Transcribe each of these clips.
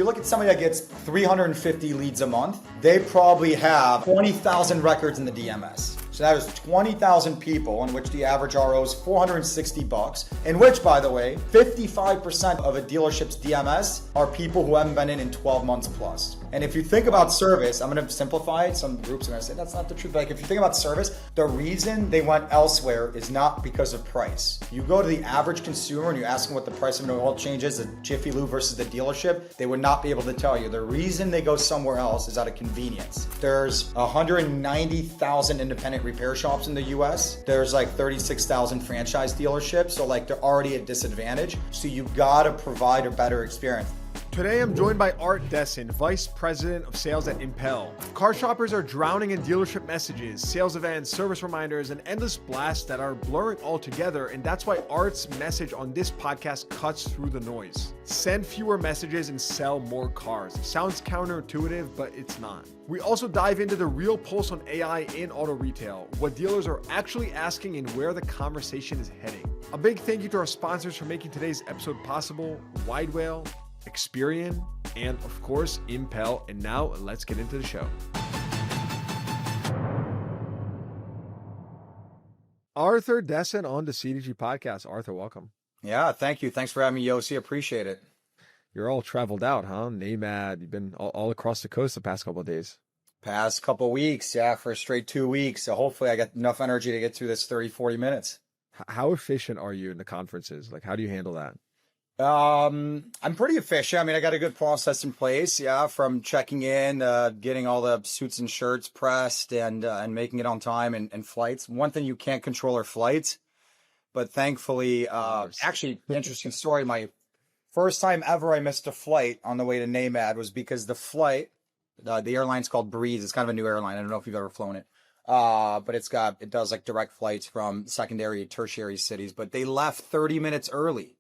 you look at somebody that gets 350 leads a month, they probably have 20,000 records in the DMS. So that is 20,000 people in which the average RO is $460, in which, by the way, 55% of a dealership's DMS are people who haven't been in 12 months plus. And if you think about service, I'm going to simplify it. Some groups are going to say that's not the truth. But like if you think about service, the reason they went elsewhere is not because of price. You go to the average consumer and you ask them what the price of an oil change is, a Jiffy Lube versus the dealership, they would not be able to tell you. The reason they go somewhere else is out of convenience. There's 190,000 independent repair shops in the US. There's like 36,000 franchise dealerships. So like they're already at disadvantage. So you gotta provide a better experience. Today, I'm joined by Art Dessein, Vice President of Sales at Impel. Car shoppers are drowning in dealership messages, sales events, service reminders, and endless blasts that are blurring all together, and that's why Art's message on this podcast cuts through the noise. Send fewer messages and sell more cars. It sounds counterintuitive, but it's not. We also dive into the real pulse on AI in auto retail, what dealers are actually asking, and where the conversation is heading. A big thank you to our sponsors for making today's episode possible: Wide Whale, Experian, and of course, Impel. And now let's get into the show. Arthur Dessein on the CDG podcast. Arthur, welcome. Yeah, thank you. Thanks for having me, Yossi. Appreciate it. You're all traveled out, huh? NAMAD, you've been all across the coast the past couple of days. Past couple of weeks, yeah, for a straight 2 weeks. So hopefully I got enough energy to get through this 30, 40 minutes. How efficient are you in the conferences? Like, how do you handle that? I'm pretty efficient. I mean, I got a good process in place. Yeah, from checking in, getting all the suits and shirts pressed, and making it on time, and flights. One thing you can't control are flights, but thankfully, actually, interesting story. My first time ever I missed a flight on the way to NAMAD was because the flight, the airline's called Breeze. It's kind of a new airline. I don't know if you've ever flown it. But it does like direct flights from secondary, tertiary cities, but they left 30 minutes early.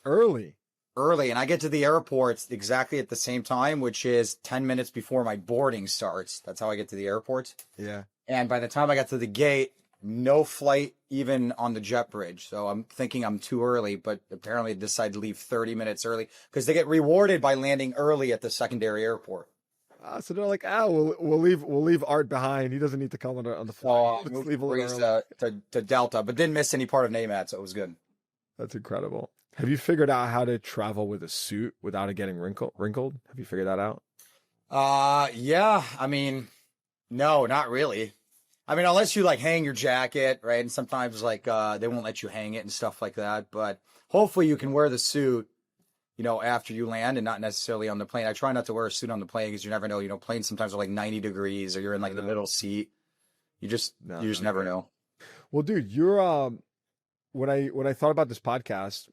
Early. And I get to the airport exactly at the same time, which is 10 minutes before my boarding starts. That's how I get to the airport. Yeah. And by the time I got to the gate, no flight even on the jet bridge. So I'm thinking I'm too early, but apparently I decided to leave 30 minutes early because they get rewarded by landing early at the secondary airport. So they're like, we'll leave Art behind. He doesn't need to come on the flight. Let's leave to Delta, but didn't miss any part of NAMAD, so it was good. That's incredible. Have you figured out how to travel with a suit without it getting wrinkled? Have you figured that out? Yeah. I mean, no, not really. I mean, unless you like hang your jacket, right? And sometimes like they won't let you hang it and stuff like that. But hopefully you can wear the suit, after you land and not necessarily on the plane. I try not to wear a suit on the plane because you never know. Planes sometimes are like 90 degrees or you're in like the middle seat. You just never know. Well, dude, you're When I thought about this podcast,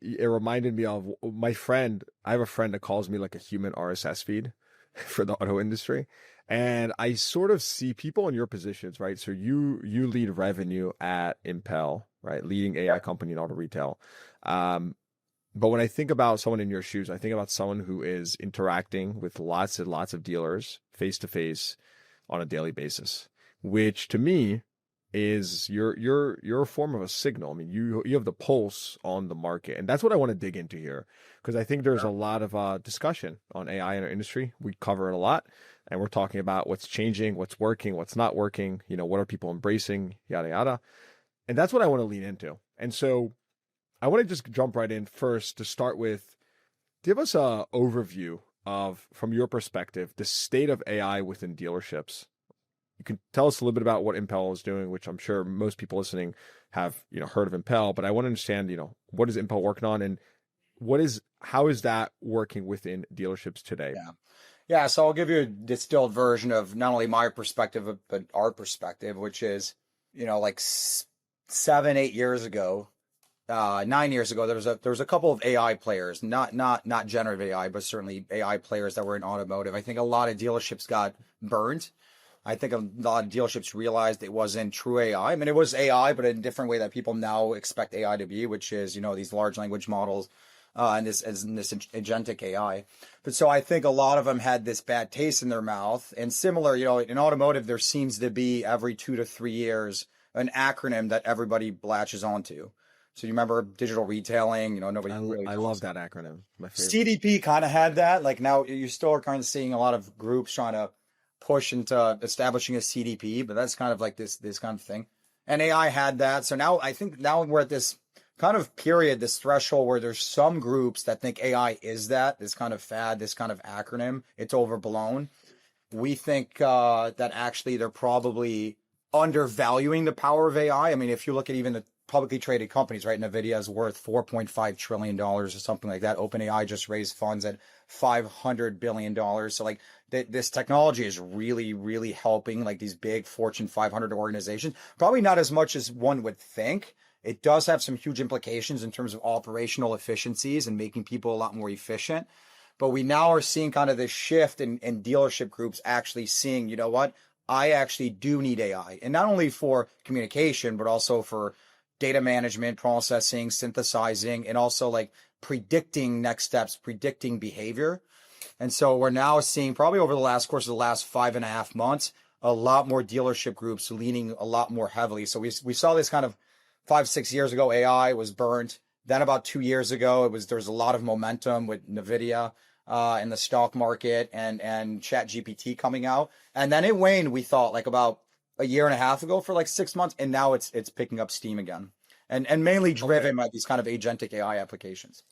it reminded me of my friend. I have a friend that calls me like a human RSS feed for the auto industry. And I sort of see people in your positions, right? So you lead revenue at Impel, right? Leading AI company in auto retail. But when I think about someone in your shoes, I think about someone who is interacting with lots and lots of dealers face to face on a daily basis, which to me is you're a form of a signal. I mean, you have the pulse on the market, and that's what I want to dig into here, because I think there's a lot of discussion on AI in our industry. We cover it a lot, and we're talking about what's changing, what's working, what's not working. What are people embracing, yada yada, and that's what I want to lean into. And so I want to just jump right in first to start with. Give us a overview of, from your perspective, the state of AI within dealerships. You can tell us a little bit about what Impel is doing, which I'm sure most people listening have, heard of Impel, but I want to understand, what is Impel working on, and how is that working within dealerships today? Yeah. So I'll give you a distilled version of not only my perspective, but our perspective, which is, like 7, 8 years ago, 9 years ago, there was a couple of AI players, not generative AI, but certainly AI players that were in automotive. I think a lot of dealerships got burned. I think a lot of dealerships realized it wasn't true AI. I mean, it was AI, but in a different way that people now expect AI to be, which is, these large language models and this agentic AI. But so I think a lot of them had this bad taste in their mouth. And similar, in automotive, there seems to be every 2 to 3 years an acronym that everybody latches onto. So you remember digital retailing, nobody really I talks love that acronym. My favorite. CDP kind of had that. Like now you still are kind of seeing a lot of groups trying to push into establishing a CDP, but that's kind of like this kind of thing. And AI had that. So now I think now we're at this kind of period, this threshold where there's some groups that think AI is this kind of fad, this kind of acronym. It's overblown. We think that actually they're probably undervaluing the power of AI. I mean, if you look at even the publicly traded companies, right? NVIDIA is worth $4.5 trillion or something like that. OpenAI just raised funds at $500 billion. So like this technology is really, really helping like these big Fortune 500 organizations. Probably not as much as one would think. It does have some huge implications in terms of operational efficiencies and making people a lot more efficient. But we now are seeing kind of this shift in dealership groups actually seeing, you know what? I actually do need AI. And not only for communication, but also for data management, processing, synthesizing, and also like predicting next steps, predicting behavior. And so we're now seeing probably over the course of the last 5.5 months, a lot more dealership groups leaning a lot more heavily. So we saw this kind of 5-6 years ago, AI was burnt. Then about 2 years ago, there was a lot of momentum with NVIDIA in the stock market and ChatGPT coming out. And then it waned, we thought, like about a year and a half ago for like 6 months. And now it's picking up steam again. And mainly driven by these kind of agentic AI applications.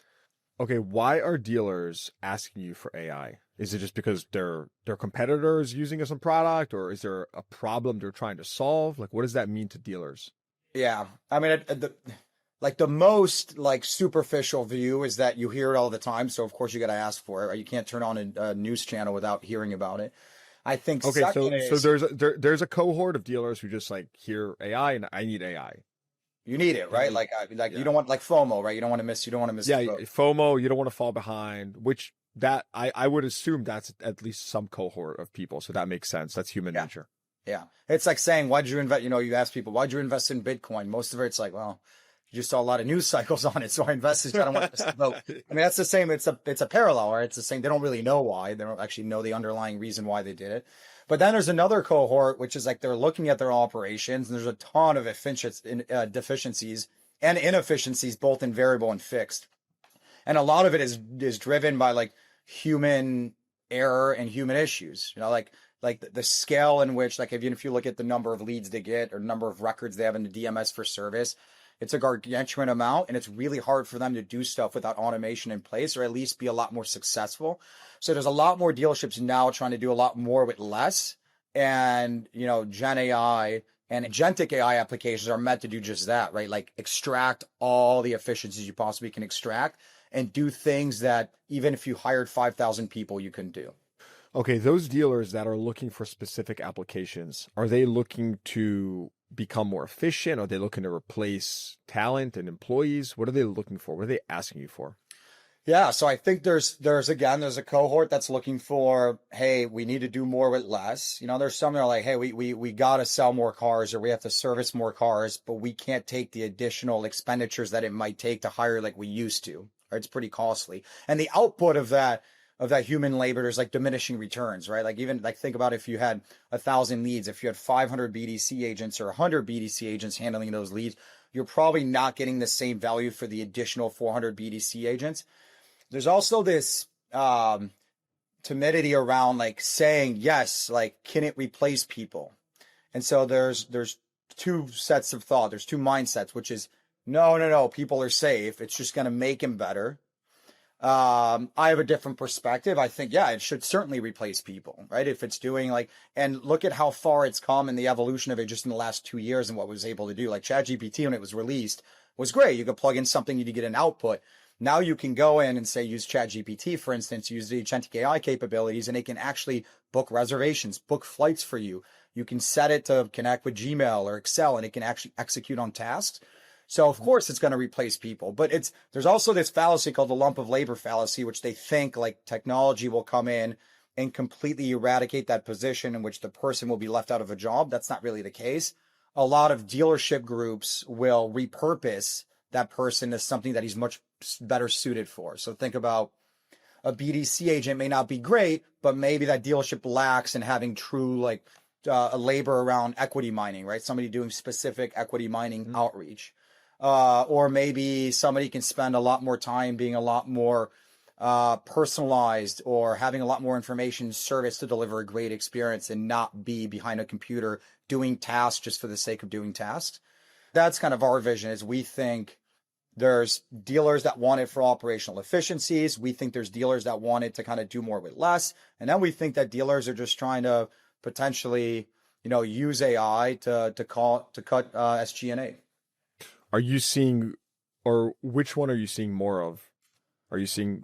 Okay, why are dealers asking you for AI? Is it just because their competitors using as a product, or is there a problem they're trying to solve? Like, what does that mean to dealers? Yeah, I mean, the most like superficial view is that you hear it all the time. So of course you got to ask for it. Right? You can't turn on a news channel without hearing about it. I think. Okay, so there's a cohort of dealers who just like hear AI and I need AI. You need it, right? You don't want like FOMO, right? You don't want to miss. You don't want to miss. Yeah, FOMO. You don't want to fall behind. Which that I would assume that's at least some cohort of people. So that makes sense. That's human nature. Yeah, it's like saying, why'd you invest? You ask people, why'd you invest in Bitcoin? Most of it's like, well, you just saw a lot of news cycles on it, so I invested. I don't want to vote. I mean, that's the same. It's a parallel, right? It's the same. They don't really know why. They don't actually know the underlying reason why they did it. But then there's another cohort, which is like they're looking at their operations, and there's a ton of deficiencies and inefficiencies, both in variable and fixed. And a lot of it is driven by like human error and human issues. Like the scale in which, like, even if you look at the number of leads they get or number of records they have in the DMS for service, it's a gargantuan amount, and it's really hard for them to do stuff without automation in place, or at least be a lot more successful. So there's a lot more dealerships now trying to do a lot more with less. And, Gen AI and agentic AI applications are meant to do just that, right? Like extract all the efficiencies you possibly can extract and do things that even if you hired 5,000 people, you couldn't do. Okay, those dealers that are looking for specific applications, are they looking to become more efficient? Are they looking to replace talent and employees? What are they looking for? What are they asking you for? Yeah, so I think there's a cohort that's looking for, hey, we need to do more with less. There's some that are like, hey, we got to sell more cars, or we have to service more cars, but we can't take the additional expenditures that it might take to hire like we used to. Right? It's pretty costly. And the output of that human labor is like diminishing returns, right? Like even like think about if you had 1,000 leads, if you had 500 BDC agents or 100 BDC agents handling those leads, you're probably not getting the same value for the additional 400 BDC agents. There's also this timidity around like saying, yes, like, can it replace people? And so there's two sets of thought. There's two mindsets, which is no, people are safe. It's just going to make them better. I have a different perspective. I think, yeah, it should certainly replace people, right? If it's doing and look at how far it's come in the evolution of it just in the last 2 years and what it was able to do. Like ChatGPT, when it was released, was great. You could plug in something, you get an output. Now you can go in and say, use ChatGPT, for instance, use the agentic AI capabilities, and it can actually book reservations, book flights for you. You can set it to connect with Gmail or Excel, and it can actually execute on tasks. So of course it's going to replace people, but there's also this fallacy called the lump of labor fallacy, which they think like technology will come in and completely eradicate that position in which the person will be left out of a job. That's not really the case. A lot of dealership groups will repurpose that person as something that he's much better suited for. So think about a BDC agent may not be great, but maybe that dealership lacks in having true a labor around equity mining, right? Somebody doing specific equity mining outreach. or maybe somebody can spend a lot more time being a lot more personalized or having a lot more information service to deliver a great experience and not be behind a computer doing tasks just for the sake of doing tasks. That's kind of our vision. Is we think there's dealers that want it for operational efficiencies. We think there's dealers that want it to kind of do more with less. And then we think that dealers are just trying to potentially, use AI to cut SG&A. Are you seeing, or which one are you seeing more of? Are you seeing,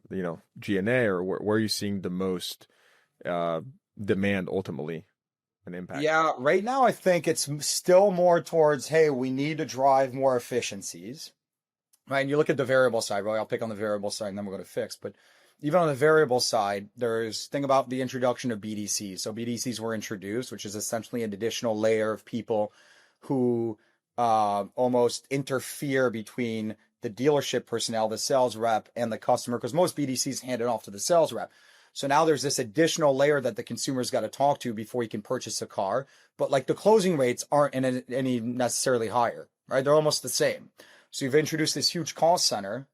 G&A, or where are you seeing the most demand ultimately and impact? Yeah, right now I think it's still more towards, hey, we need to drive more efficiencies, right? And you look at the variable side, right? I'll pick on the variable side and then we're going to fix. But even on the variable side, think about the introduction of BDCs. So BDCs were introduced, which is essentially an additional layer of people who almost interfere between the dealership personnel, the sales rep, and the customer, because most BDCs hand it off to the sales rep. So now there's this additional layer that the consumer's got to talk to before he can purchase a car. But like the closing rates aren't any necessarily higher, right? They're almost the same. So you've introduced this huge call center,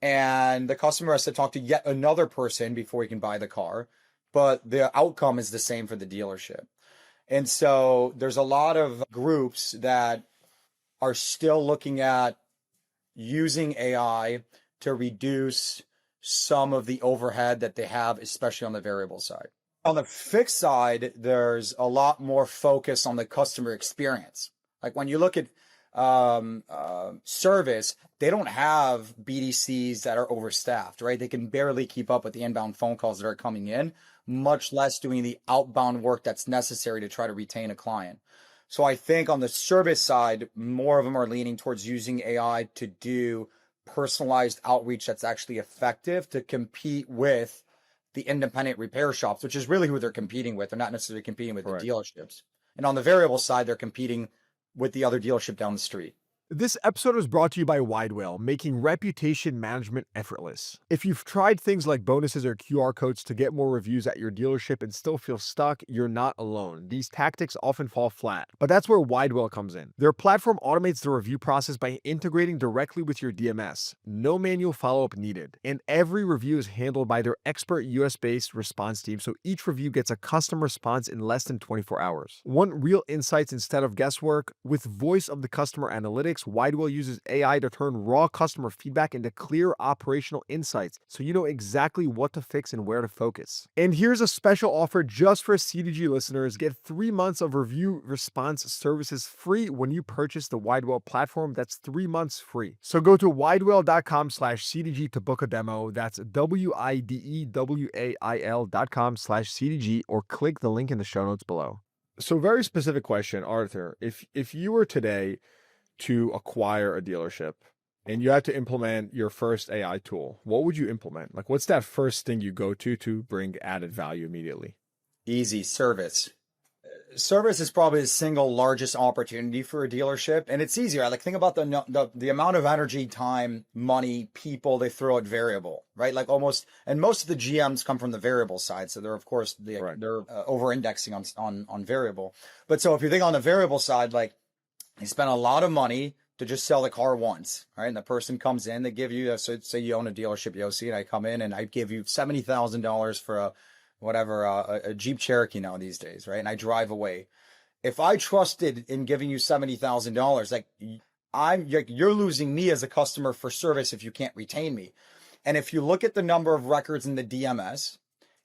and the customer has to talk to yet another person before he can buy the car. But the outcome is the same for the dealership. And so there's a lot of groups that are still looking at using AI to reduce some of the overhead that they have, especially on the variable side. On the fixed side, there's a lot more focus on the customer experience. Like when you look at service, they don't have BDCs that are overstaffed, right? They can barely keep up with the inbound phone calls that are coming in, much less doing the outbound work that's necessary to try to retain a client. So I think on the service side, more of them are leaning towards using AI to do personalized outreach that's actually effective to compete with the independent repair shops, which is really who they're competing with. They're not necessarily competing with Correct. the dealerships. And on the variable side, they're competing with the other dealership down the street. This episode is brought to you by Widewell, making reputation management effortless. If you've tried things like bonuses or QR codes to get more reviews at your dealership and still feel stuck, you're not alone. These tactics often fall flat, but that's where Widewell comes in. Their platform automates the review process by integrating directly with your DMS. No manual follow-up needed, and every review is handled by their expert US-based response team, so each review gets a custom response in less than 24 hours. Want real insights instead of guesswork? With voice of the customer analytics, Widewell uses AI to turn raw customer feedback into clear operational insights, so you know exactly what to fix and where to focus. And here's a special offer just for CDG listeners. Get 3 months of review response services free when you purchase the Widewell platform. That's 3 months free. So go to widewell.com/CDG to book a demo. That's WIDEWAIL.com/CDG, or click the link in the show notes below. So very specific question, Arthur. If you were today to acquire a dealership and you had to implement your first AI tool, what would you implement? Like, what's that first thing you go to bring added value immediately? Easy. Service. Service is probably the single largest opportunity for a dealership, and it's easier. Like, think about the amount of energy, time, money, people they throw at variable, right? Like most of the GMs come from the variable side, so they're of course Right. they're over-indexing on variable. But so if you think on the variable side, like, you spend a lot of money to just sell the car once, right? And the person comes in, they give you, so say you own a dealership, Yossi, and I come in and I give you $70,000 for a Jeep Cherokee now these days, right? And I drive away. If I trusted in giving you $70,000, like you're losing me as a customer for service if you can't retain me. And if you look at the number of records in the DMS,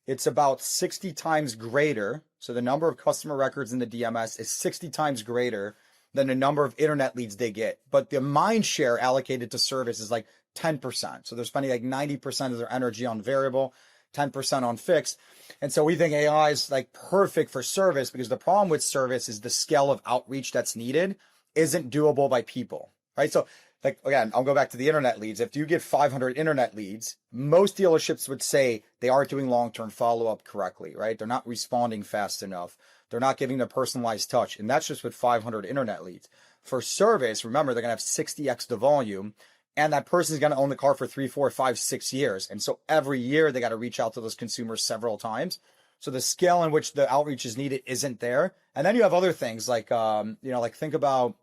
it's about 60 times greater. So the number of customer records in the DMS is 60 times greater than the number of internet leads they get. But the mind share allocated to service is like 10%. So they're spending like 90% of their energy on variable, 10% on fixed. And so we think AI is like perfect for service, because the problem with service is the scale of outreach that's needed isn't doable by people, right? So like, again, I'll go back to the internet leads. If you get 500 internet leads, most dealerships would say they aren't doing long-term follow-up correctly, right? They're not responding fast enough. They're not giving the personalized touch. And that's just with 500 internet leads. For service, remember, they're going to have 60x the volume, and that person is going to own the car for 3, 4, 5, 6 years. And so every year they got to reach out to those consumers several times. So the scale in which the outreach is needed isn't there. And then you have other things like, like think about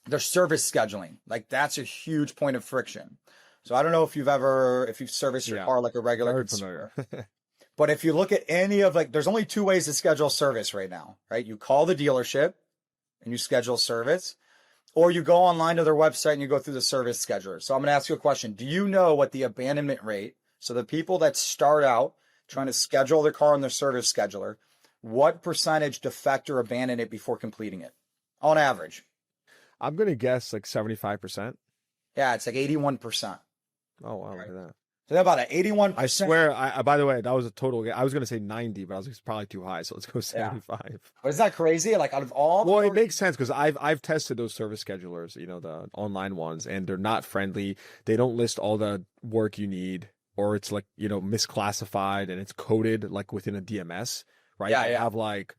their service scheduling. Like that's a huge point of friction. So I don't know if you've serviced your car like a regular Very consumer. familiar. But if you look at any of like, there's only two ways to schedule service right now, right? You call the dealership and you schedule service, or you go online to their website and you go through the service scheduler. So I'm going to ask you a question. Do you know what the abandonment rate, so the people that start out trying to schedule their car on their service scheduler, what percentage defect or abandon it before completing it on average? I'm going to guess like 75%. Yeah, it's like 81%. Oh, wow. Right. Look at that. So about an 81%. I swear, by the way, that was a total. I was going to say 90, but I was like, it's probably too high. So let's go 75. Yeah. But isn't that crazy? Like out of all. Well, it makes sense because I've tested those service schedulers, the online ones, and they're not friendly. They don't list all the work you need, or it's like, misclassified and it's coded like within a DMS, right? Yeah, they yeah. have like,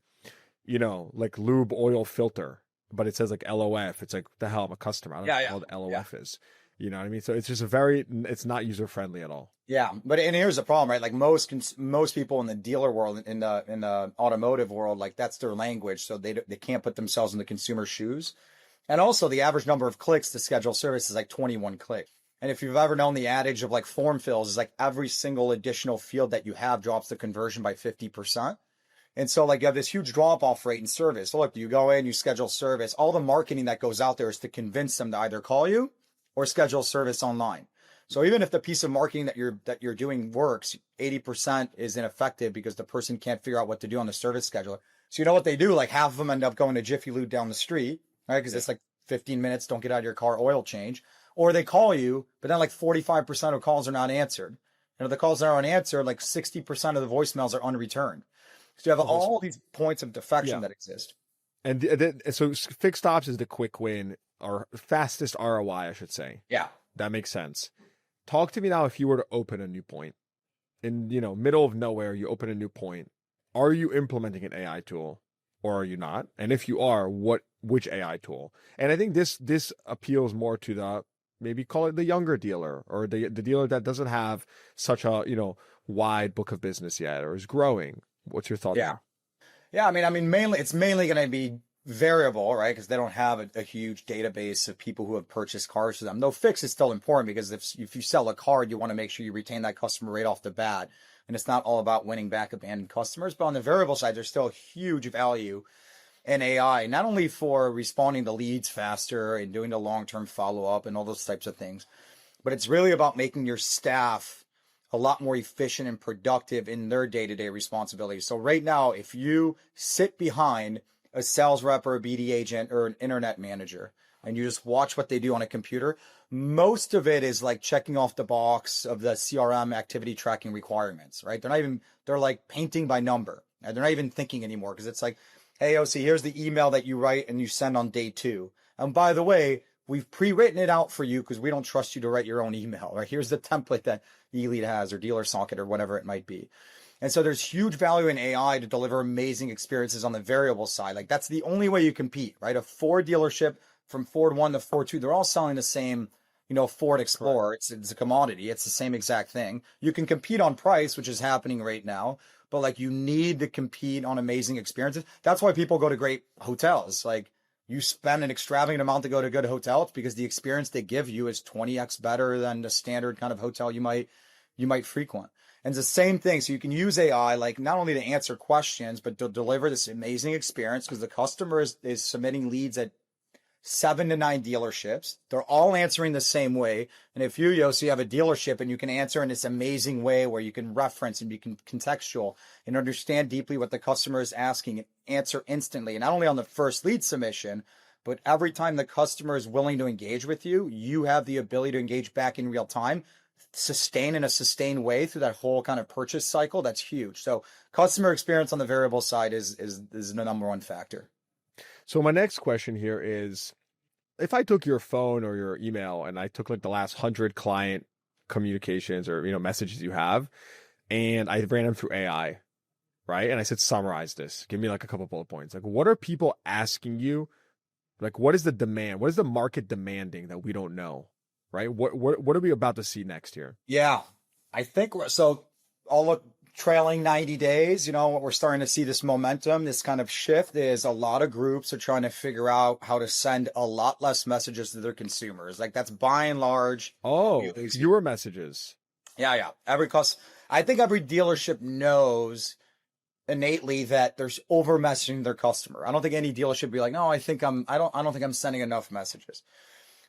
like lube oil filter, but it says like LOF. It's like, what the hell, I'm a customer. I don't know what the LOF is. You know what I mean? So it's just it's not user friendly at all. Yeah, and here's the problem, right? Like most people in the dealer world, in the automotive world, like that's their language, so they can't put themselves in the consumer's shoes. And also, the average number of clicks to schedule service is like 21 clicks. And if you've ever known the adage of like form fills, is like every single additional field that you have drops the conversion by 50%. And so like you have this huge drop off rate in service. So look, you go in, you schedule service. All the marketing that goes out there is to convince them to either call you or schedule service online. So even if the piece of marketing that you're doing works, 80% is ineffective because the person can't figure out what to do on the service scheduler. So you know what they do? Like half of them end up going to Jiffy Lube down the street, right? Because it's like 15 minutes, don't get out of your car, oil change. Or they call you, but then like 45% of calls are not answered. And if the calls are unanswered, like 60% of the voicemails are unreturned. So you have all these points of defection that exist. And so fixed ops is the quick win, or fastest ROI, I should say. Yeah. That makes sense. Talk to me now if you were to open a new point. In, middle of nowhere, you open a new point. Are you implementing an AI tool or are you not? And if you are, which AI tool? And I think this appeals more to the, maybe call it the younger dealer, or the dealer that doesn't have such a, wide book of business yet or is growing. What's your thought? Yeah. Yeah. I mean, it's mainly going to be variable, right? Because they don't have a huge database of people who have purchased cars for them. Though fix is still important, because if you sell a car, you want to make sure you retain that customer right off the bat. And it's not all about winning back abandoned customers. But on the variable side, there's still huge value in AI, not only for responding to leads faster and doing the long-term follow-up and all those types of things, but it's really about making your staff a lot more efficient and productive in their day-to-day responsibilities. So right now, if you sit behind a sales rep or a BD agent or an internet manager, and you just watch what they do on a computer, most of it is like checking off the box of the CRM activity tracking requirements, right? They're like painting by number. And they're not even thinking anymore, because it's like, hey, OC, here's the email that you write and you send on day 2. And by the way, we've pre-written it out for you because we don't trust you to write your own email, right? Here's the template that eLead has, or Dealer Socket, or whatever it might be. And so there's huge value in AI to deliver amazing experiences on the variable side. Like that's the only way you compete, right? A Ford dealership, from Ford 1 to Ford 2, they're all selling the same, Ford Explorer. It's a commodity. It's the same exact thing. You can compete on price, which is happening right now, but like you need to compete on amazing experiences. That's why people go to great hotels. Like you spend an extravagant amount to go to a good hotel. It's because the experience they give you is 20x better than the standard kind of hotel you might frequent. And it's the same thing. So you can use AI, like not only to answer questions, but to deliver this amazing experience, because the customer is submitting leads at 7 to 9 dealerships. They're all answering the same way. And if you, Yossi, have a dealership and you can answer in this amazing way where you can reference and you can contextual and understand deeply what the customer is asking and answer instantly, and not only on the first lead submission, but every time the customer is willing to engage with you, you have the ability to engage back in real time, sustain in a sustained way through that whole kind of purchase cycle. That's huge. So customer experience on the variable side is the number one factor. So my next question here is, if I took your phone or your email and I took like the last 100 client communications or, messages you have, and I ran them through AI, right? And I said, summarize this, give me like a couple bullet points. Like, what are people asking you? Like, what is the demand? What is the market demanding that we don't know? Right? What are we about to see next year? Yeah, I think so. I'll look trailing 90 days, what we're starting to see this momentum, this kind of shift is a lot of groups are trying to figure out how to send a lot less messages to their consumers. Like that's by and large. Oh, fewer messages. Yeah. I think every dealership knows innately that there's over messaging their customer. I don't think any dealership would be like, no, I don't think I'm sending enough messages.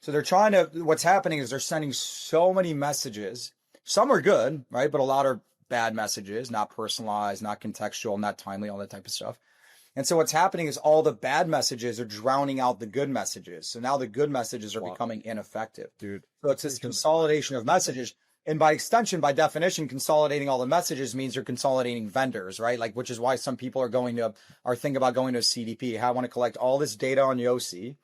So what's happening is they're sending so many messages. Some are good, right? But a lot are bad messages, not personalized, not contextual, not timely, all that type of stuff. And so what's happening is all the bad messages are drowning out the good messages. So now the good messages are becoming ineffective. Dude. So it's this consolidation of messages. And by extension, by definition, consolidating all the messages means you're consolidating vendors, right? Like, which is why some people are thinking about going to a CDP. I want to collect all this data on Yossi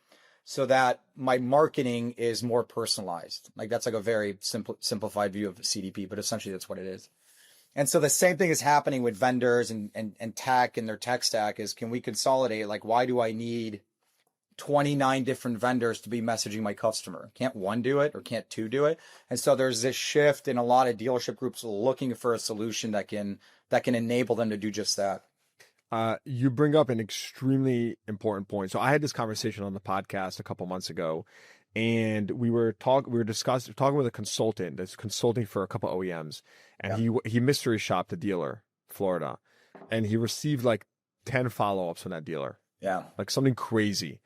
so that my marketing is more personalized. Like that's like a very simplified view of CDP, but essentially that's what it is. And so the same thing is happening with vendors and tech and their tech stack is, can we consolidate? Like, why do I need 29 different vendors to be messaging my customer? Can't one do it or can't two do it? And so there's this shift in a lot of dealership groups looking for a solution that can enable them to do just that. You bring up an extremely important point. So I had this conversation on the podcast a couple months ago, and we were talking with a consultant that's consulting for a couple OEMs, and he mystery shopped a dealer, Florida, and he received like 10 follow-ups from that dealer. Yeah. Like something crazy.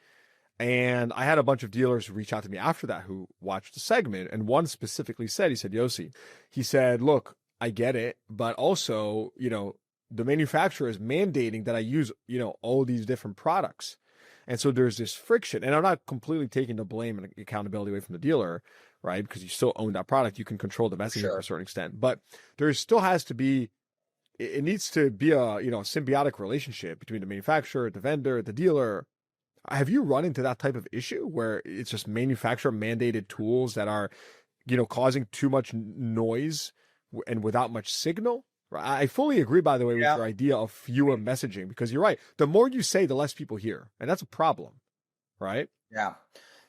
And I had a bunch of dealers reach out to me after that who watched the segment. And one specifically said, Yossi, he said, look, I get it, but also, the manufacturer is mandating that I use, all these different products. And so there's this friction. And I'm not completely taking the blame and accountability away from the dealer, right? Because you still own that product. You can control the messaging to a certain extent. But there still has to be, it needs to be a, symbiotic relationship between the manufacturer, the vendor, the dealer. Have you run into that type of issue where it's just manufacturer mandated tools that are, causing too much noise and without much signal? I fully agree, by the way, with your idea of fewer messaging, because you're right. The more you say, the less people hear. And that's a problem, right? Yeah.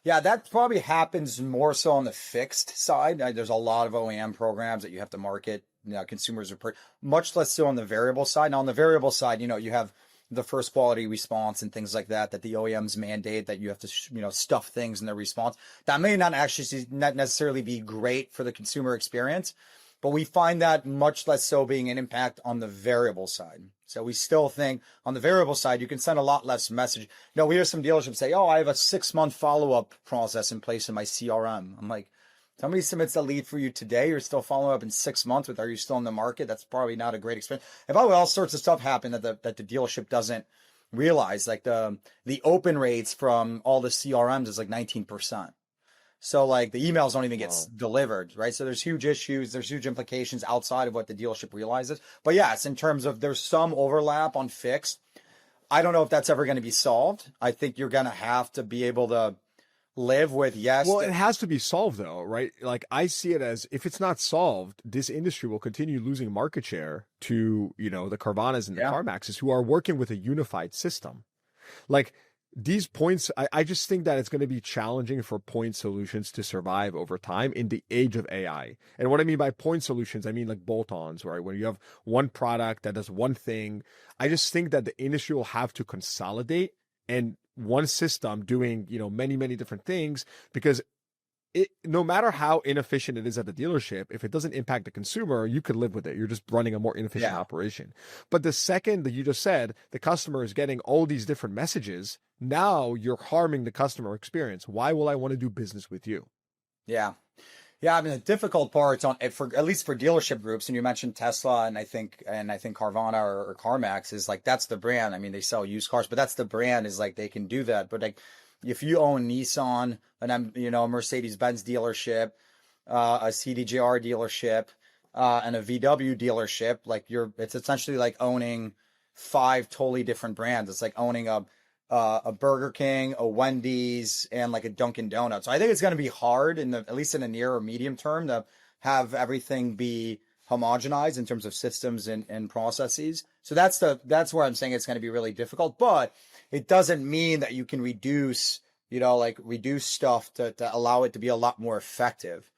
Yeah, that probably happens more so on the fixed side. There's a lot of OEM programs that you have to market. Consumers are much less so on the variable side. Now, on the variable side, you have the first quality response and things like that the OEMs mandate that you have to, stuff things in the response. That may not necessarily be great for the consumer experience, but we find that much less so being an impact on the variable side. So we still think on the variable side, you can send a lot less message. We hear some dealerships say, oh, I have a 6-month follow-up process in place in my CRM. I'm like, somebody submits a lead for you today, you're still following up in 6 months are you still in the market? That's probably not a great experience. And probably all sorts of stuff happen that the dealership doesn't realize. Like the open rates from all the CRMs is like 19%. So like the emails don't even get delivered, right? So there's huge issues, there's huge implications outside of what the dealership realizes. But yes, in terms of there's some overlap on fixed. I don't know if that's ever going to be solved. I think you're going to have to be able to live with, Well, it has to be solved though, right? Like I see it as if it's not solved, this industry will continue losing market share to, the Carvanas and the CarMaxes who are working with a unified system. Like these points, I just think that it's going to be challenging for point solutions to survive over time in the age of AI. And what I mean by point solutions, I mean like bolt-ons, right? When you have one product that does one thing, I just think that the industry will have to consolidate and one system doing, many, many different things, because no matter how inefficient it is at the dealership, if it doesn't impact the consumer, you could live with it. You're just running a more inefficient operation. But the second that you just said, the customer is getting all these different messages, now you're harming the customer experience. Why will I want to do business with you? Yeah. Yeah, I mean the difficult parts at least for dealership groups, and you mentioned Tesla, and I think Carvana or CarMax is like that's the brand. I mean they sell used cars, but that's the brand is like they can do that. But like if you own Nissan and a Mercedes-Benz dealership, a CDJR dealership, and a VW dealership, like it's essentially like owning 5 totally different brands. It's like owning a Burger King, a Wendy's, and like a Dunkin' Donuts. So I think it's going to be hard at least in the near or medium term to have everything be homogenized in terms of systems and processes. So that's where I'm saying it's going to be really difficult, but it doesn't mean that you can reduce stuff to allow it to be a lot more effective.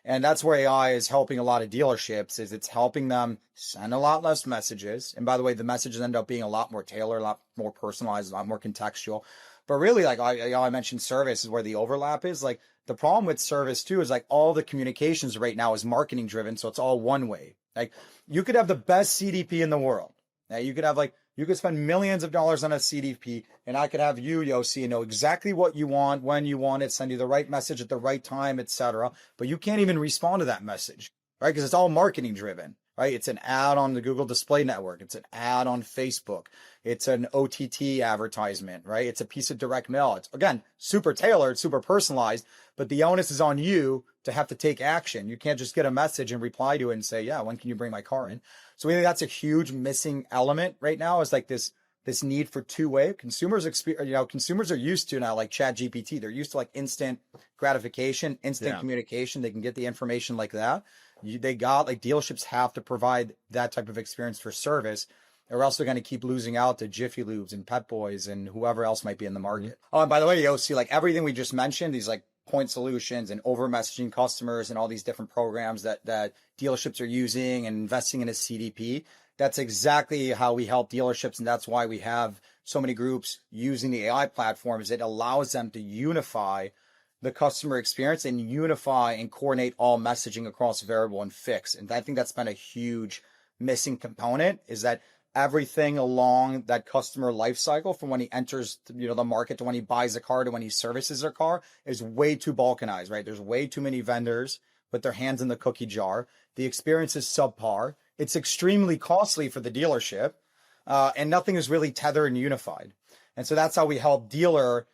And that's where AI is helping a lot of dealerships, is it's helping them send a lot less messages. And by the way, the messages end up being a lot more tailored, a lot more personalized, a lot more contextual. But really, like I mentioned, service is where the overlap is. Like the problem with service too is like all the communications right now is marketing driven. So it's all one way. Like you could have the best CDP in the world. Now you could have you could spend millions of dollars on a CDP, and I could have you, Yossi, and know exactly what you want, when you want it, send you the right message at the right time, etc. But you can't even respond to that message, right? Because it's all marketing driven, right? It's an ad on the Google Display Network. It's an ad on Facebook. It's an OTT advertisement, right? It's a piece of direct mail. It's, again, super tailored, super personalized, but the onus is on you to have to take action. You can't just get a message and reply to it and say, yeah, when can you bring my car in? So we think that's a huge missing element right now, is like this need for two-way. Consumers are used to now, like ChatGPT. They're used to like instant gratification, instant communication. They can get the information like that. Dealerships have to provide that type of experience for service, or else they're going to keep losing out to Jiffy Lubes and Pet Boys and whoever else might be in the market. Mm-hmm. Oh, and by the way, Yossi, like everything we just mentioned, these like point solutions and over messaging customers and all these different programs that dealerships are using and investing in a CDP, that's exactly how we help dealerships. And that's why we have so many groups using the AI platforms. It allows them to unify the customer experience and unify and coordinate all messaging across variable and fixed. And I think that's been a huge missing component, is that everything along that customer life cycle, from when he enters the market to when he buys a car to when he services a car, is way too balkanized, right? There's way too many vendors with their hands in the cookie jar. The experience is subpar. It's extremely costly for the dealership, and nothing is really tethered and unified. And so that's how we help dealer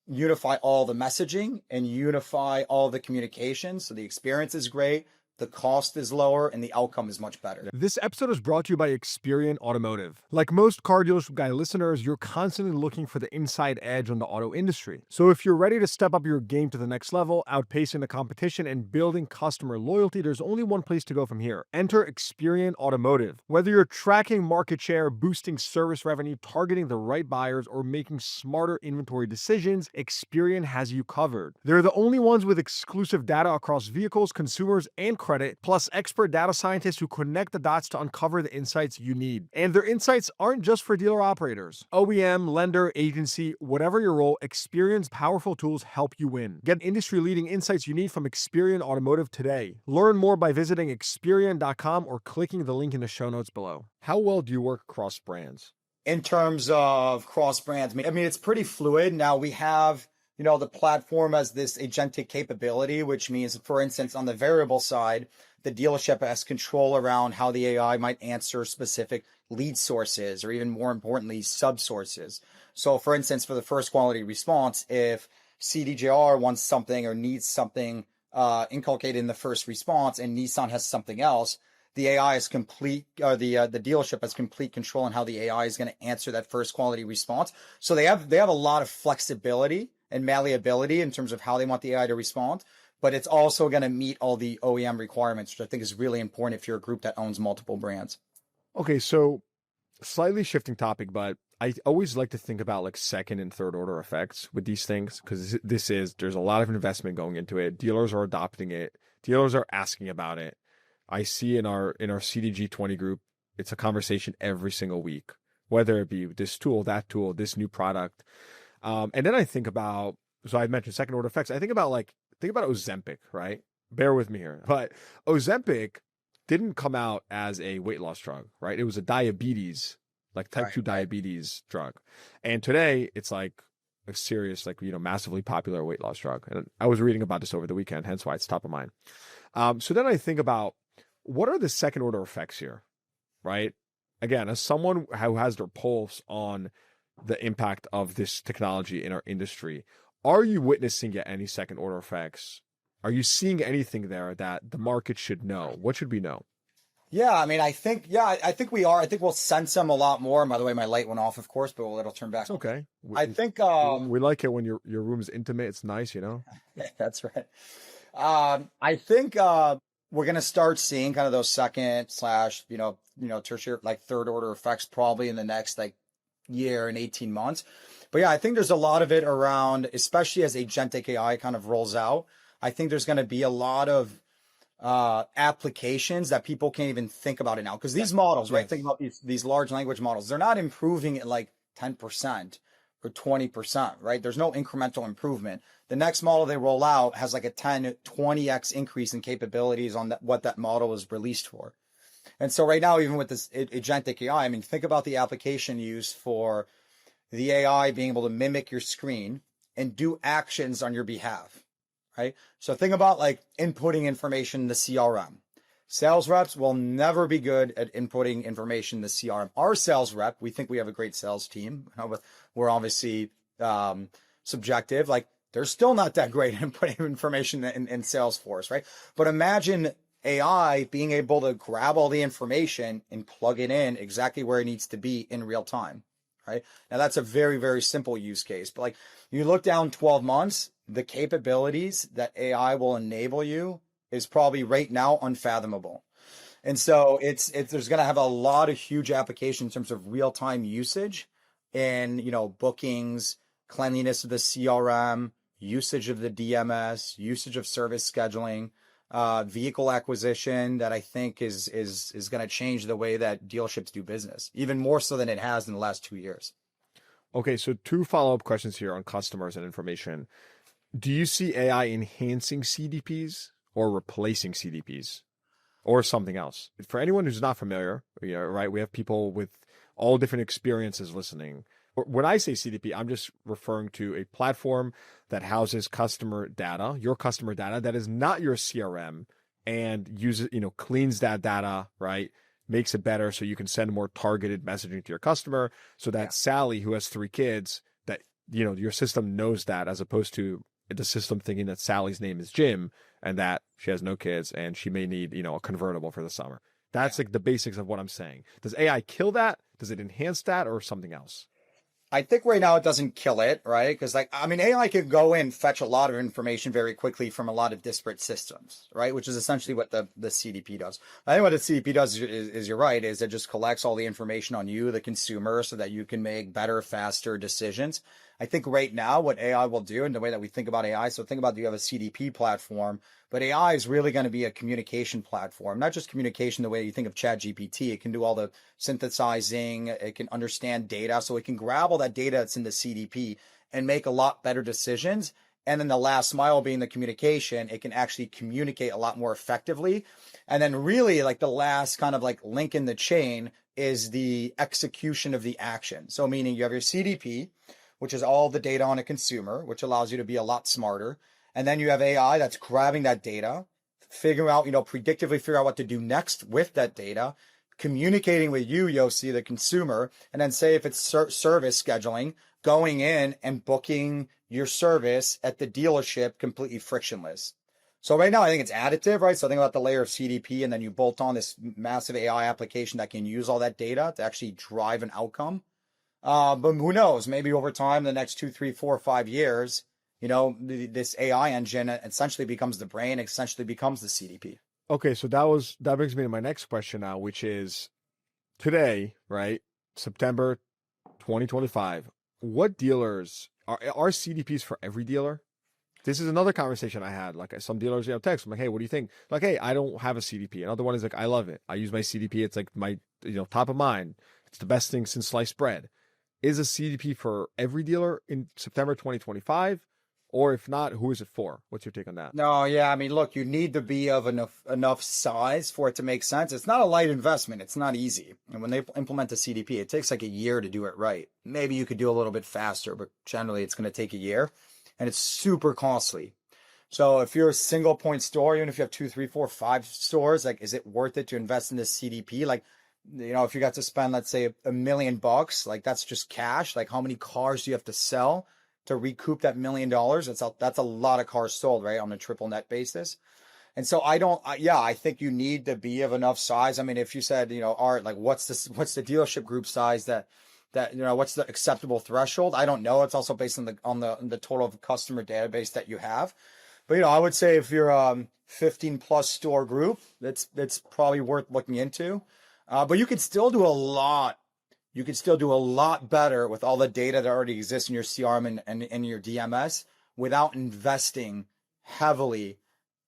unify all the messaging and unify all the communications. So the experience is great, the cost is lower, and the outcome is much better. This episode is brought to you by Experian Automotive. Like most Car Dealership Guy listeners, you're constantly looking for the inside edge on the auto industry. So if you're ready to step up your game to the next level, outpacing the competition and building customer loyalty, there's only one place to go from here. Enter Experian Automotive. Whether you're tracking market share, boosting service revenue, targeting the right buyers, or making smarter inventory decisions, Experian has you covered. They're the only ones with exclusive data across vehicles, consumers, and credit, plus expert data scientists who connect the dots to uncover the insights you need. And their insights aren't just for dealer operators. OEM, lender, agency, whatever your role, Experian's powerful tools help you win. Get industry-leading insights you need from Experian Automotive today. Learn more by visiting Experian.com or clicking the link in the show notes below. How well do you work across brands? In terms of cross brands, I mean, it's pretty fluid. Now we have the platform has this agentic capability, which means, for instance, on the variable side, the dealership has control around how the AI might answer specific lead sources, or even more importantly, sub-sources. So for instance, for the first quality response, if CDJR wants something or needs something inculcated in the first response and Nissan has something else, the AI is complete, the dealership has complete control on how the AI is going to answer that first quality response. So they have a lot of flexibility and malleability in terms of how they want the AI to respond, but it's also going to meet all the OEM requirements, which I think is really important if you're a group that owns multiple brands. Okay, so slightly shifting topic, but I always like to think about like second and third order effects with these things, because there's a lot of investment going into it. Dealers are adopting it. Dealers are asking about it. I see in our CDG 20 group, it's a conversation every single week, whether it be this tool, that tool, this new product. And then I think about, so I mentioned second order effects. I think about Ozempic, right? Bear with me here. But Ozempic didn't come out as a weight loss drug, right? It was a diabetes, like type 2 diabetes drug. And today it's like a serious, massively popular weight loss drug. And I was reading about this over the weekend, hence why it's top of mind. So then I think about, what are the second order effects here, right? Again, as someone who has their pulse on the impact of this technology in our industry, are you witnessing yet any second order effects? Are you seeing anything there that the market should know? What should we know? Yeah, I mean, I think we are. I think we'll sense them a lot more. And by the way, my light went off, of course, but it'll turn back. It's okay. I think we like it when your room is intimate. It's nice, That's right. I think we're going to start seeing kind of those second / tertiary, like third order effects probably in the next year and 18 months. But yeah, I think there's a lot of it around, especially as agentic AI kind of rolls out. I think there's going to be a lot of applications that people can't even think about it now. Because these models, right? Think about these large language models. They're not improving at like 10% or 20%, right? There's no incremental improvement. The next model they roll out has like a 10, 20x increase in capabilities on what that model was released for. And so right now, even with this agentic AI, I mean, think about the application used for the AI being able to mimic your screen and do actions on your behalf, right? So think about like inputting information in the CRM. Sales reps will never be good at inputting information in the CRM. Our sales rep, we think we have a great sales team. We're obviously subjective. Like they're still not that great at inputting information in Salesforce, right? But imagine AI being able to grab all the information and plug it in exactly where it needs to be in real time, right? Now that's a very, very simple use case, but like you look down 12 months, the capabilities that AI will enable you is probably right now unfathomable. And so there's going to have a lot of huge application in terms of real-time usage and, bookings, cleanliness of the CRM, usage of the DMS, usage of service scheduling, vehicle acquisition that I think is going to change the way that dealerships do business, even more so than it has in the last 2 years. Okay, so 2 follow-up questions here on customers and information. Do you see AI enhancing CDPs or replacing CDPs or something else? For anyone who's not familiar, right, we have people with all different experiences listening. When I say CDP, I'm just referring to a platform that houses customer data, your customer data that is not your CRM, and uses, cleans that data, right? Makes it better so you can send more targeted messaging to your customer so that Sally, who has 3 kids, that, your system knows that, as opposed to the system thinking that Sally's name is Jim and that she has no kids and she may need, a convertible for the summer. That's like the basics of what I'm saying. Does AI kill that? Does it enhance that or something else? I think right now it doesn't kill it, right? Because AI can go in, fetch a lot of information very quickly from a lot of disparate systems, right? Which is essentially what the CDP does. I think what the CDP does is you're right, is it just collects all the information on you, the consumer, so that you can make better, faster decisions. I think right now what AI will do, and the way that we think about AI, so think about, you have a CDP platform, but AI is really going to be a communication platform, not just communication the way you think of ChatGPT. It can do all the synthesizing, it can understand data, so it can grab all that data that's in the CDP and make a lot better decisions. And then the last mile being the communication, it can actually communicate a lot more effectively. And then really like the last kind of like link in the chain is the execution of the action. So meaning you have your CDP, which is all the data on a consumer, which allows you to be a lot smarter. And then you have AI that's grabbing that data, figuring out, predictively figure out what to do next with that data, communicating with you, Yossi, the consumer, and then say if it's service scheduling, going in and booking your service at the dealership completely frictionless. So right now, I think it's additive, right? So think about the layer of CDP, and then you bolt on this massive AI application that can use all that data to actually drive an outcome. But who knows? Maybe over time, the next 2, 3, 4, 5 years, this AI engine essentially becomes the brain, essentially becomes the CDP. Okay, so that brings me to my next question now, which is today, right? September 2025. What dealers are CDPs for every dealer? This is another conversation I had. Like some dealers, text. I'm like, hey, what do you think? Like, hey, I don't have a CDP. Another one is like, I love it. I use my CDP. It's like my, top of mind. It's the best thing since sliced bread. Is a CDP for every dealer in September 2025? Or if not, who is it for? What's your take on that? No, yeah. Look, you need to be of enough size for it to make sense. It's not a light investment. It's not easy. And when they implement a CDP, it takes like a year to do it right. Maybe you could do a little bit faster, but generally it's going to take a year. And it's super costly. So if you're a single point store, even if you have 2, 3, 4, 5 stores, like, is it worth it to invest in this CDP? Like, if you got to spend, let's say $1 million, like that's just cash. Like how many cars do you have to sell to recoup that $1 million? That's a lot of cars sold, right? On a triple net basis. And so I think you need to be of enough size. If you said, Art, like what's the dealership group size that what's the acceptable threshold? I don't know. It's also based on the total customer database that you have. But, I would say if you're a 15 plus store group, that's probably worth looking into. But you could still do a lot. You could still do a lot better with all the data that already exists in your CRM and in your DMS without investing heavily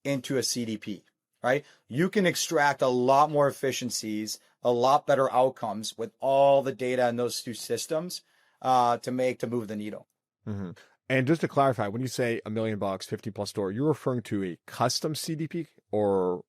into a CDP, right? You can extract a lot more efficiencies, a lot better outcomes with all the data in those two systems to move the needle. Mm-hmm. And just to clarify, when you say $1 million, 50 plus store, you're referring to a custom CDP or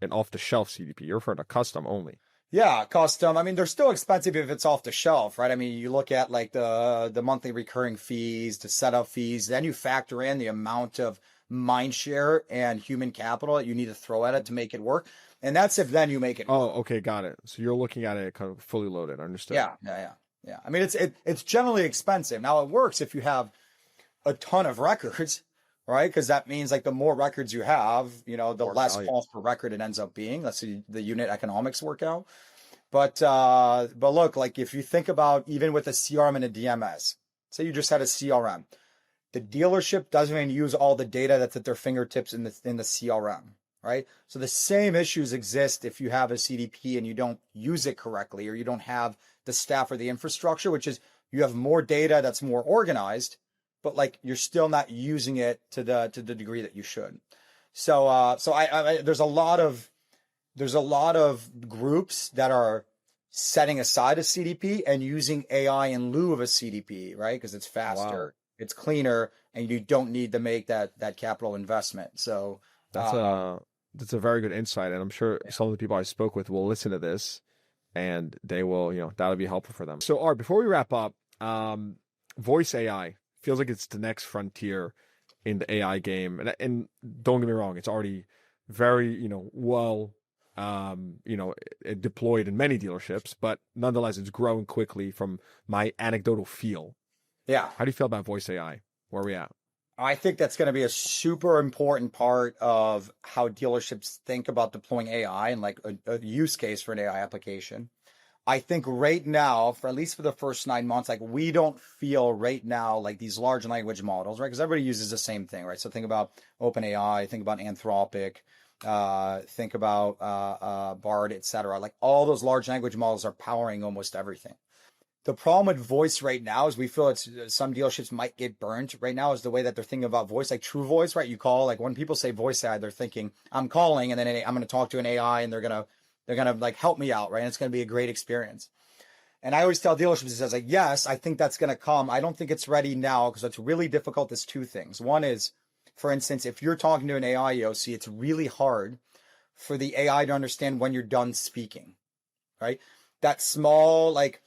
an off the shelf CDP? You're referring to custom only. Yeah, custom. I mean, they're still expensive if it's off the shelf, right? I mean, you look at like the monthly recurring fees, the setup fees, then you factor in the amount of mind share and human capital that you need to throw at it to make it work. And that's if then you make it work. Oh, okay, got it. So you're looking at it kind of fully loaded. Understood. Yeah. I mean, it's generally expensive. Now it works if you have a ton of records, right? Because that means like the more records you have, the More less value. cost per record it ends up being. That's the unit economics work out. But look, like if you think about even with a CRM and a DMS, say you just had a CRM, the dealership doesn't even use all the data that's at their fingertips in the CRM, right? So the same issues exist if you have a CDP and you don't use it correctly, or you don't have the staff or the infrastructure, which is you have more data that's more organized, but like you're still not using it to the degree that you should. So I there's a lot of groups that are setting aside a CDP and using AI in lieu of a CDP, right? Because it's faster, it's cleaner, and you don't need to make that capital investment. So that's a very good insight, and I'm sure some of the people I spoke with will listen to this, and they will, that'll be helpful for them. So, Art, before we wrap up, voice AI feels like it's the next frontier in the AI game, and don't get me wrong, it's already very well deployed in many dealerships, but nonetheless, it's growing quickly from my anecdotal feel. Yeah. How do you feel about voice AI? Where are we at? I think that's going to be a super important part of how dealerships think about deploying AI and like a use case for an AI application. I think right now, for at least for the first 9 months, like we don't feel right now like these large language models, right? Because everybody uses the same thing, right? So think about OpenAI, think about Anthropic, think about Bard, et cetera. Like all those large language models are powering almost everything. The problem with voice right now is we feel some dealerships might get burned right now is the way that they're thinking about voice, like true voice, right? You call, like when people say voice AI, they're thinking I'm calling and then I'm going to talk to an AI and they're going to like help me out, right? And it's going to be a great experience. And I always tell dealerships, it says like, yes, I think that's going to come. I don't think it's ready now because what's really difficult is two things. One is, for instance, if you're talking to an AI EOC, it's really hard for the AI to understand when you're done speaking, right? That small, like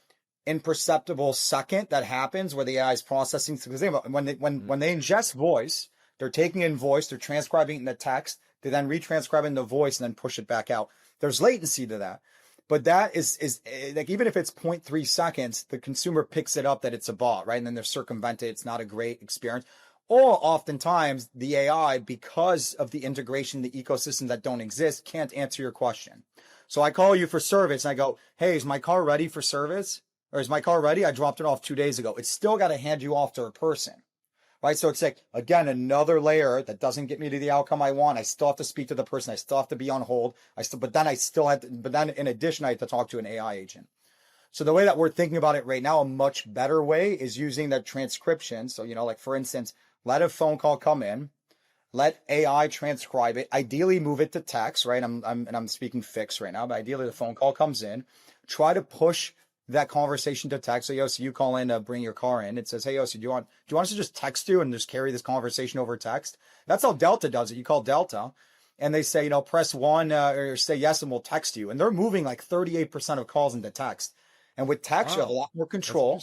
imperceptible second that happens where the AI is processing. Because when they ingest voice, they're taking in voice, they're transcribing it in the text, they then retranscribe it in the voice and then push it back out. There's latency to that. But that is like, even if it's 0.3 seconds, the consumer picks it up that it's a bot, right? And then they're circumvented. It's not a great experience. Or oftentimes the AI, because of the integration, the ecosystem that don't exist, can't answer your question. So I call you for service and I go, hey, is my car ready for service? Or is my car ready? I dropped it off 2 days ago. It's still got to hand you off to a person, right? So it's like, again, another layer that doesn't get me to the outcome I want. I still have to speak to the person. I still have to be on hold. But then in addition, I have to talk to an AI agent. So the way that we're thinking about it right now, a much better way is using the transcription. So, like for instance, let a phone call come in, let AI transcribe it, ideally move it to text, right? I'm speaking fixed right now, but ideally the phone call comes in, try to push that conversation to text. So Yossi, you call in to bring your car in. It says, hey Yossi, do you want us to just text you and just carry this conversation over text? That's how Delta does it. You call Delta and they say, press 1 or say yes and we'll text you. And they're moving like 38% of calls into text. And with text, you have a lot more control.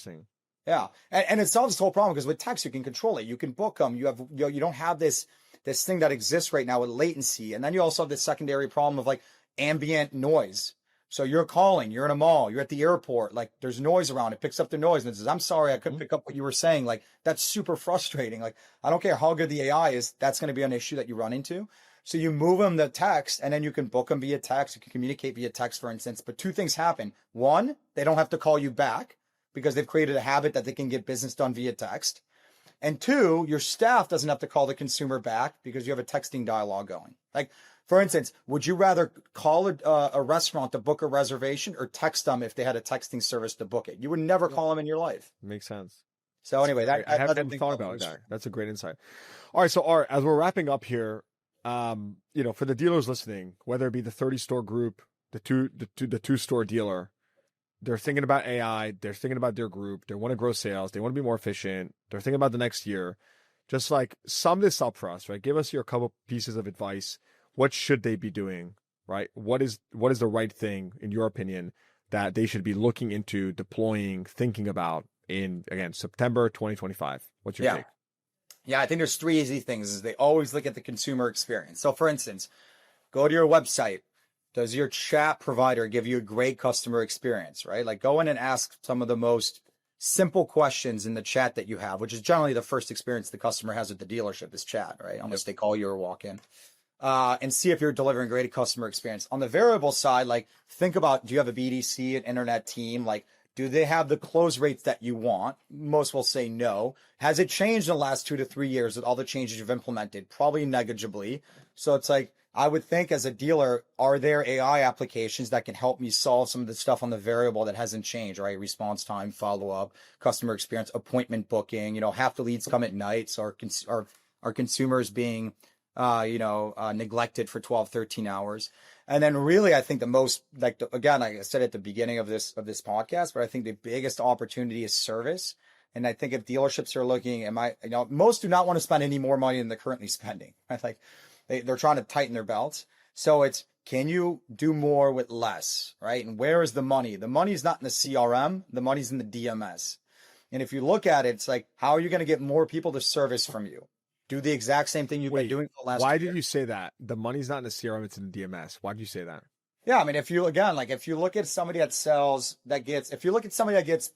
Yeah. And it solves this whole problem because with text, you can control it. You can book them. You don't have this thing that exists right now with latency. And then you also have this secondary problem of like ambient noise. So you're calling, you're in a mall, you're at the airport, like there's noise around, it picks up the noise and it says, I'm sorry, I couldn't pick up what you were saying. Like that's super frustrating. Like I don't care how good the AI is, that's going to be an issue that you run into. So you move them to text and then you can book them via text. You can communicate via text, for instance, but two things happen. One, they don't have to call you back because they've created a habit that they can get business done via text. And two, your staff doesn't have to call the consumer back because you have a texting dialogue going. Like, for instance, would you rather call a restaurant to book a reservation or text them if they had a texting service to book it? You would never call them in your life. Makes sense. So anyway, I haven't thought about that. That's a great insight. All right. So Art, as we're wrapping up here, for the dealers listening, whether it be the 30-store group, the two-store dealer, they're thinking about AI, they're thinking about their group, they want to grow sales, they want to be more efficient, they're thinking about the next year. Just like sum this up for us, right? Give us your couple pieces of advice. What should they be doing, right? What is the right thing, in your opinion, that they should be looking into, deploying, thinking about in, again, September 2025? What's your take? Yeah, I think there's three easy things. Is they always look at the consumer experience. So for instance, go to your website. Does your chat provider give you a great customer experience, right? Like go in and ask some of the most simple questions in the chat that you have, which is generally the first experience the customer has with the dealership is chat, right? Unless they call you or walk in. And see if you're delivering great customer experience. On the variable side, like think about, do you have a BDC, an internet team? Like, do they have the close rates that you want? Most will say no. Has it changed in the last 2 to 3 years with all the changes you've implemented? Probably negligibly. So it's like, I would think as a dealer, are there AI applications that can help me solve some of the stuff on the variable that hasn't changed, right? Response time, follow-up, customer experience, appointment booking, half the leads come at night. So are consumers being, neglected for 12, 13 hours. And then really, I think the most, again, like I said at the beginning of this podcast, but I think the biggest opportunity is service. And I think if dealerships are looking, most do not want to spend any more money than they're currently spending, right? Like they're trying to tighten their belts. So it's, can you do more with less, right? And where is the money? The money's not in the CRM. The money's in the DMS. And if you look at it, it's like, how are you going to get more people to service from you? Do the exact same thing you've been doing for the last Why year. did you say that? The money's not in the CRM, it's in the DMS. Why did you say that? Yeah, I mean, if you look at somebody that gets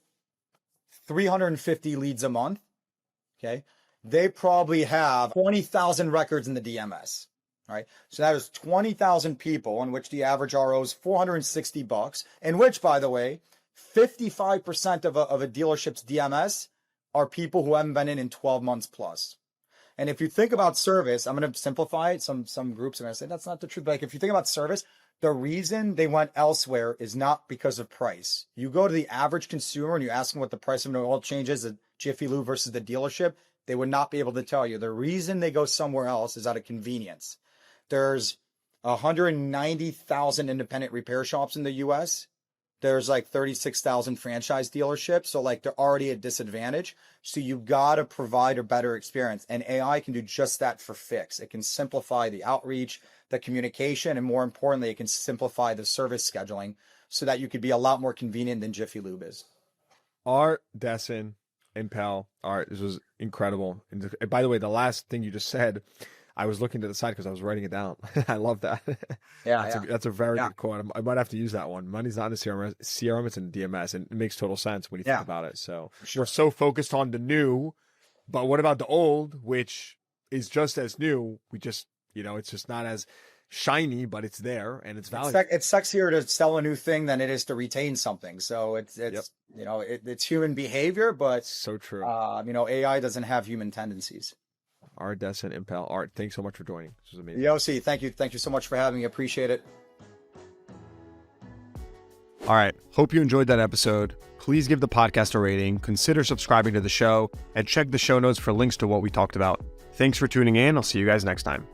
350 leads a month, okay, they probably have 20,000 records in the DMS, right? So that is 20,000 people in which the average RO is $460, in which, by the way, 55% of a dealership's DMS are people who haven't been in 12 months plus. And if you think about service, I'm going to simplify it. Some groups are going to say that's not the truth. But like if you think about service, the reason they went elsewhere is not because of price. You go to the average consumer and you ask them what the price of an oil change is at Jiffy Lube versus the dealership, they would not be able to tell you. The reason they go somewhere else is out of convenience. There's 190,000 independent repair shops in the US. There's like 36,000 franchise dealerships. So like they're already at disadvantage. So you got to provide a better experience. And AI can do just that for Fix. It can simplify the outreach, the communication, and more importantly, it can simplify the service scheduling so that you could be a lot more convenient than Jiffy Lube is. Art Dessein, Impel, Art, this was incredible. And by the way, the last thing you just said, I was looking to the side because I was writing it down. I love that. That's a very good quote. I might have to use that one. Money's not in the CRM, it's in DMS. And it makes total sense when you think about it. So we're so focused on the new, but what about the old, which is just as new? We just, it's just not as shiny, but it's there and it's valuable. It's sexier to sell a new thing than it is to retain something. So it's it's human behavior, but so true. AI doesn't have human tendencies. Art Dessein, Impel. Art, thanks so much for joining. This was amazing. Yosi, thank you so much for having me. Appreciate it. All right. Hope you enjoyed that episode. Please give the podcast a rating, consider subscribing to the show, and check the show notes for links to what we talked about. Thanks for tuning in. I'll see you guys next time.